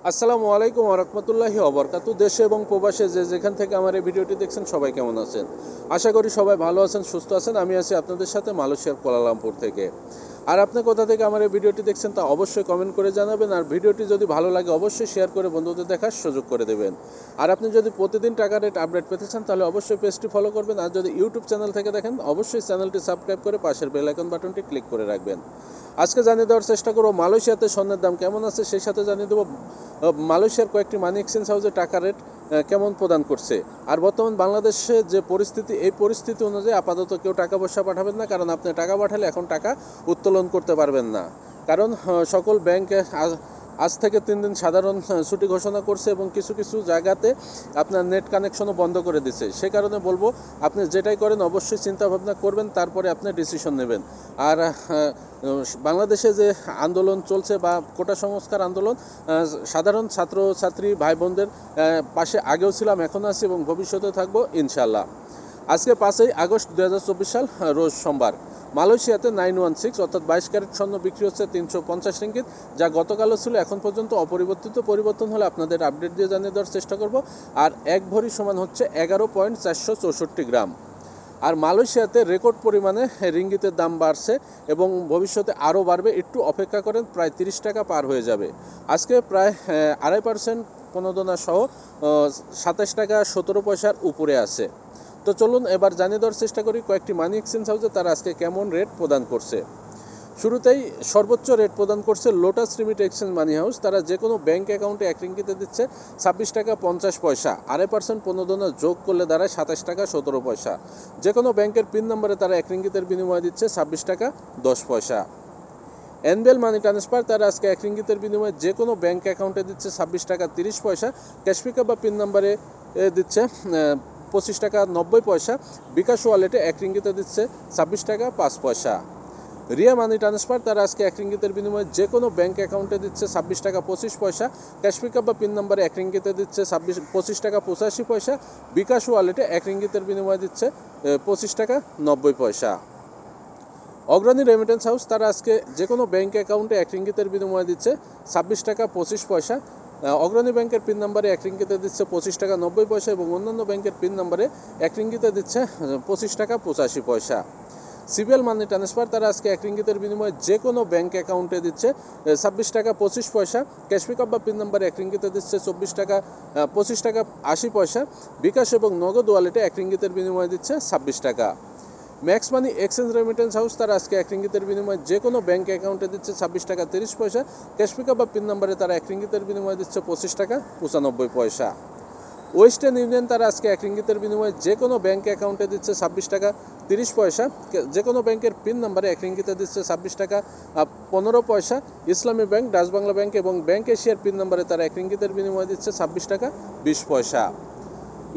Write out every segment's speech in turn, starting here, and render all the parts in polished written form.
আসসালামু আলাইকুম ওয়া রাহমাতুল্লাহি ওয়া বারাকাতুহু। দেশে এবং প্রবাসে যে যেখান থেকে আমার এই ভিডিওটি দেখছেন সবাই কেমন আছেন? আশা করি সবাই ভালো আছেন, সুস্থ আছেন। আমি আছি আপনাদের সাথে মালয়েশিয়ার কুয়ালালামপুর থেকে। আর আপনি কোথা থেকে আমার এই ভিডিওটি দেখছেন তা অবশ্যই কমেন্ট করে জানাবেন। আর ভিডিওটি যদি ভালো লাগে অবশ্যই শেয়ার করে বন্ধুদের দেখার সুযোগ করে দেবেন। আর আপনি যদি প্রতিদিন টাকা রেট আপডেট পেতে চান তাহলে অবশ্যই পেজটি ফলো করবেন। আর যদি ইউটিউব চ্যানেল থেকে দেখেন অবশ্যই চ্যানেলটি সাবস্ক্রাইব করে পাশের বেল আইকন বাটনটি ক্লিক করে রাখবেন। আজকে জানিয়ে দেওয়ার চেষ্টা করব মালয়েশিয়াতে স্বর্ণের দাম কেমন আছে, সেই সাথে জানিয়ে দেবো মালয়েশিয়ার কয়েকটি মানি এক্সচেঞ্জ হাউসে টাকা রেট কেমন প্রদান করছে। আর বর্তমান বাংলাদেশে যে পরিস্থিতি, এই পরিস্থিতি অনুযায়ী আপাতত কেউ টাকা পয়সা পাঠাবেন না, কারণ আপনি টাকা পাঠালে এখন টাকা উত্তোলন করতে পারবেন না। কারণ সকল ব্যাংকে আজ থেকে 3 দিন সাধারণ ছুটি ঘোষণা করছে এবং কিছু কিছু জায়গাতে আপনার নেট কানেকশনও বন্ধ করে দিচ্ছে। সে কারণে বলবো আপনি যেটাই করেন অবশ্যই চিন্তা ভাবনা করবেন, তারপরে আপনি ডিসিশন নেবেন। আর বাংলাদেশে যে আন্দোলন চলছে বা কোটা সংস্কার আন্দোলন, সাধারণ ছাত্র ছাত্রী ভাই বোনদের পাশে আগেও ছিলাম, এখন আছি এবং ভবিষ্যতে থাকবো ইনশাল্লাহ। আজকে 5ই আগস্ট 2024 সাল, রোজ সোমবার। মালয়েশিয়াতে 916 অর্থাৎ 22 ক্যারেট স্বর্ণ বিক্রি হচ্ছে 350 রিঙ্গিত, যা গতকালও ছিল এখন পর্যন্ত অপরিবর্তিত। পরিবর্তন হলে আপনাদের আপডেট দিয়ে জানিয়ে দেওয়ার চেষ্টা করব। আর এক ভরি সমান হচ্ছে 11.464 গ্রাম। আর মালয়েশিয়াতে রেকর্ড পরিমাণে রিঙ্গিতের দাম বাড়ছে এবং ভবিষ্যতে আরও বাড়বে। একটু অপেক্ষা করেন, প্রায় 30 টাকা পার হয়ে যাবে। আজকে প্রায় 2.5% প্রণোদনা সহ 27 টাকা 17 পয়সার উপরে আছে। তো চলুন এবার জানিয়ে দেওয়ার চেষ্টা করি কয়েকটি মানি এক্সচেঞ্জ হাউসে তারা আজকে কেমন রেট প্রদান করছে। শুরুতেই সর্বোচ্চ রেট প্রদান করছে লোটাস রিমিট এক্সচেঞ্জ মানি হাউস। তারা যে কোনো ব্যাঙ্ক অ্যাকাউন্টে 1 রিঙ্গিতে দিচ্ছে 26 টাকা 50 পয়সা। 2.5% প্রণোদনা যোগ করলে দাঁড়ায় 27 টাকা 17 পয়সা। যে কোনো ব্যাংকের পিন নম্বরে তারা 1 রিঙ্গিতের বিনিময়ে দিচ্ছে 26 টাকা 10 পয়সা। এনবিএল মানি ট্রান্সফার তারা আজকে 1 রিঙ্গিতের বিনিময়ে যে কোনো ব্যাঙ্ক অ্যাকাউন্টে দিচ্ছে 26 টাকা 30 পয়সা। ক্যাশ পিকআপ বা পিন নম্বরে দিচ্ছে 25 টাকা 90 পয়সা। বিকাশ ওয়ালেটে 1 রিঙ্গিতে দিচ্ছে 26 টাকা 5 পয়সা। রিয়া মানি ট্রান্সফার তারা আজকে 1 রিঙ্গিতের বিনিময়ে যে কোনো ব্যাঙ্ক অ্যাকাউন্টে দিচ্ছে 26 টাকা 25 পয়সা। ক্যাশ পিকআপ বা পিন নম্বরে 1 রিঙ্গিতে দিচ্ছে 25 টাকা 85 পয়সা। বিকাশ ওয়ালেটে 1 রিঙ্গিতের বিনিময়ে দিচ্ছে 25 টাকা 90 পয়সা। অগ্রণী রেমিটেন্স হাউস তারা আজকে যে কোনো ব্যাঙ্ক অ্যাকাউন্টে 1 রিঙ্গিতের বিনিময়ে দিচ্ছে 26 টাকা 25 পয়সা। অগ্রণী ব্যাংকের পিন নম্বরে 1 রিঙ্গিতে দিচ্ছে 25 টাকা 90 পয়সা এবং অন্যান্য ব্যাংকের পিন নম্বরে 1 রিঙ্গিতে দিচ্ছে 25 টাকা 85 পয়সা। সিবিএল মানি ট্রান্সফার তারা আজকে 1 রিঙ্গিতের বিনিময়ে যে কোনো ব্যাঙ্ক অ্যাকাউন্টে দিচ্ছে 26 টাকা 25 পয়সা। ক্যাশ পিকআপ বা পিন নম্বরে 1 রিঙ্গিতে দিচ্ছে 25 টাকা 80 পয়সা। বিকাশ এবং নগদ ওয়ালেটে 1 রিঙ্গিতের বিনিময়ে দিচ্ছে 26 টাকা। Max money exchange remittance house তারা আজকে 1 রিঙ্গিতের বিনিময়ে যে কোনো ব্যাঙ্ক অ্যাকাউন্টে দিচ্ছে 26 টাকা 30 পয়সা। ক্যাশ পিকআপ বা পিন নম্বরে তারা 1 রিঙ্গিতের বিনিময়ে দিচ্ছে 25 টাকা 95 পয়সা। ওয়েস্টার্ন ইউনিয়ন তারা আজকে 1 রিঙ্গিতের বিনিময়ে যে কোনো ব্যাঙ্ক অ্যাকাউন্টে দিচ্ছে 26 টাকা 30 পয়সা। যে কোনো ব্যাংকের পিন নম্বরে 1 রিঙ্গিতে দিচ্ছে 26 টাকা 15 পয়সা। ইসলামী ব্যাংক, ডাচ বাংলা ব্যাংক এবং ব্যাংক এশিয়ার পিন নম্বরে তারা 1 রিঙ্গিতের বিনিময়ে দিচ্ছে 26 টাকা 20 পয়সা।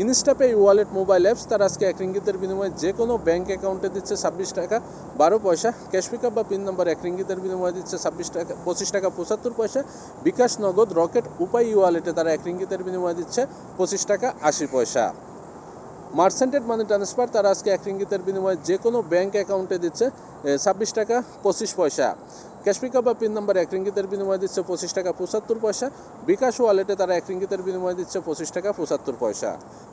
ইনস্টাপে ওয়ালেট মোবাইল অ্যাপস তারা আজকে 1 রিঙ্গিতের বিনিময়ে যে কোনো ব্যাঙ্ক অ্যাকাউন্টে দিচ্ছে 26 টাকা 12 পয়সা। ক্যাশ পিকআপ বা পিন নম্বর 1 রিঙ্গিতের বিনিময়ে দিচ্ছে 25 টাকা 75 পয়সা। বিকাশ নগদ রকেট উপায় ওয়ালেটে তারা 1 রিঙ্গিতের বিনিময়ে দিচ্ছে 25 টাকা 80 পয়সা। মার্সেন্টেড মানি ট্রান্সফার তারা আজকে 1 রিঙ্গিতের বিনিময়ে যে কোনো ব্যাঙ্ক অ্যাকাউন্টে দিচ্ছে 26 টাকা 25 পয়সা। ক্যাশ পিকআপ বা পিন নম্বর 1 রিঙ্গিতের বিনিময়ে দিচ্ছে 25 টাকা 75 পয়সা। বিকাশ ওয়ালেটে তারা 1 রিঙ্গিতের বিনিময়ে দিচ্ছে 25 টাকা 75 পয়সা।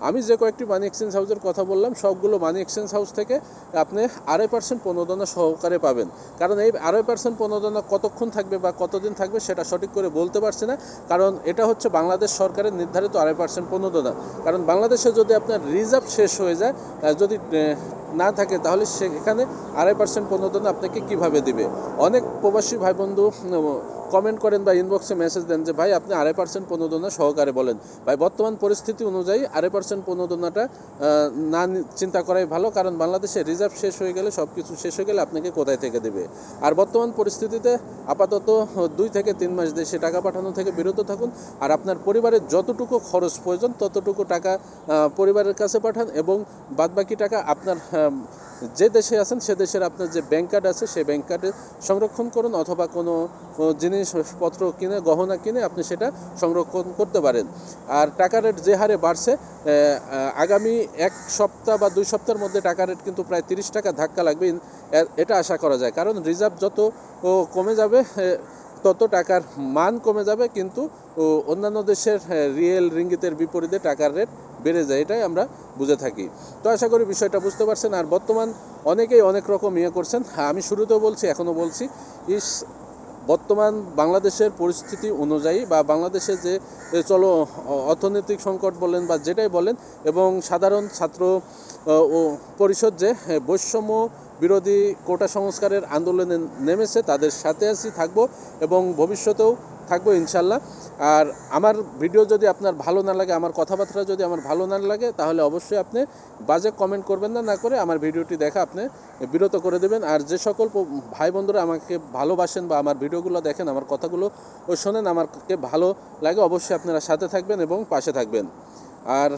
আমি যে কয়েকটি মানি এক্সচেঞ্জ হাউসের কথা বললাম সবগুলো মানি এক্সচেঞ্জ হাউস থেকে আপনি 2.5% প্রণোদনা সহকারে পাবেন। কারণ এই 2.5% প্রণোদনা কতক্ষণ থাকবে বা কতদিন থাকবে সেটা সঠিক করে বলতে পারছি না, কারণ এটা হচ্ছে বাংলাদেশ সরকারের নির্ধারিত 2.5% প্রণোদনা। কারণ বাংলাদেশে যদি আপনার রিজার্ভ শেষ হয়ে যায়, যদি না থাকে, তাহলে সেখানে 2.5% প্রণোদনা আপনাকে কিভাবে দিবে। অনেক প্রবাসী ভাই বন্ধু কমেন্ট করেন বা ইনবক্সে মেসেজ দেন যে ভাই আপনি 2.5% প্রণোদনা সহকারে বলেন। ভাই বর্তমান পরিস্থিতি অনুযায়ী 2.5% প্রণোদনাটা না চিন্তা করাই ভালো, কারণ বাংলাদেশে রিজার্ভ শেষ হয়ে গেলে, সব কিছু শেষ হয়ে গেলে আপনাকে কোথায় থেকে দেবে। আর বর্তমান পরিস্থিতিতে আপাতত 2 থেকে 3 মাস দেশে টাকা পাঠানো থেকে বিরত থাকুন। আর আপনার পরিবারের যতটুকু খরচ প্রয়োজন ততটুকু টাকা পরিবারের কাছে পাঠান এবং বাদবাকি টাকা আপনার যে দেশে আছেন সে দেশের আপনার যে ব্যাংক কার্ড আছে সেই ব্যাংক কার্ডে সংরক্ষণ করুন, অথবা কোনো জিনিসপত্র কিনে, গহনা কিনে আপনি সেটা সংরক্ষণ করতে পারেন। আর টাকা রেট যে হারে বাড়ছে, আগামী 1 সপ্তাহ বা 2 সপ্তাহের মধ্যে টাকা রেট কিন্তু প্রায় 30 টাকা ধাক্কা লাগবে, এটা আশা করা যায়। কারণ রিজার্ভ যত কমে যাবে, তত টাকার মান কমে যাবে, কিন্তু অন্যান্য দেশের রিয়েল রিঙ্গিতের বিপরীতে টাকার রেট বেড়ে যায়, এটাই আমরা বুঝে থাকি। তো আশা করি বিষয়টা বুঝতে পারছেন। আর বর্তমান অনেকেই অনেক রকম করছেন, আমি শুরুতেও বলছি এখনও বলছি, বর্তমান বাংলাদেশের পরিস্থিতি অনুযায়ী বা বাংলাদেশে যে অর্থনৈতিক সংকট বলেন বা যেটাই বলেন, এবং সাধারণ ছাত্র ও পরিষদ যে বৈষম্য বিরোধী কোটা সংস্কারের আন্দোলনে নেমেছে, তাদের সাথে আছি, থাকবো এবং ভবিষ্যতেও থাকবো ইনশাল্লাহ। আর আমার ভিডিও যদি আপনার ভালো না লাগে, আমার কথাবার্তা যদি আমার ভালো না লাগে, তাহলে অবশ্যই আপনি বাজে কমেন্ট করবেন না, করে আমার ভিডিওটি দেখা আপনি বিরত করে দেবেন। আর যে সকল ভাই বন্ধুরা আমাকে ভালোবাসেন বা আমার ভিডিওগুলো দেখেন, আমার কথাগুলো শোনেন, আমাকে ভালো লাগে, অবশ্যই আপনারা সাথে থাকবেন এবং পাশে থাকবেন। আর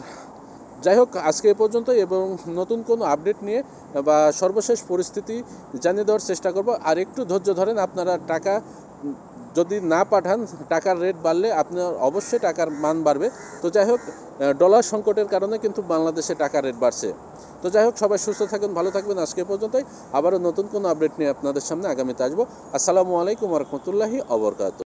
যাই হোক, আজকে এ পর্যন্তই, এবং নতুন কোনো আপডেট নিয়ে বা সর্বশেষ পরিস্থিতি জানিয়ে দেওয়ার চেষ্টা করব। আর একটু ধৈর্য ধরেন, আপনারা টাকা যদি না পাঠান, টাকার রেট বাড়লে আপনার অবশ্যই টাকার মান বাড়বে। তো যাই হোক, ডলার সংকটের কারণে কিন্তু বাংলাদেশে টাকার রেট বাড়ছে। তো যাই হোক, সবাই সুস্থ থাকুন, ভালো থাকবেন। আজকে পর্যন্তই, আবারও নতুন কোনো আপডেট নিয়ে আপনাদের সামনে আগামীতে আসবো। আসসালামু আলাইকুম ওয়া রাহমাতুল্লাহি ওয়া বারাকাতুহু।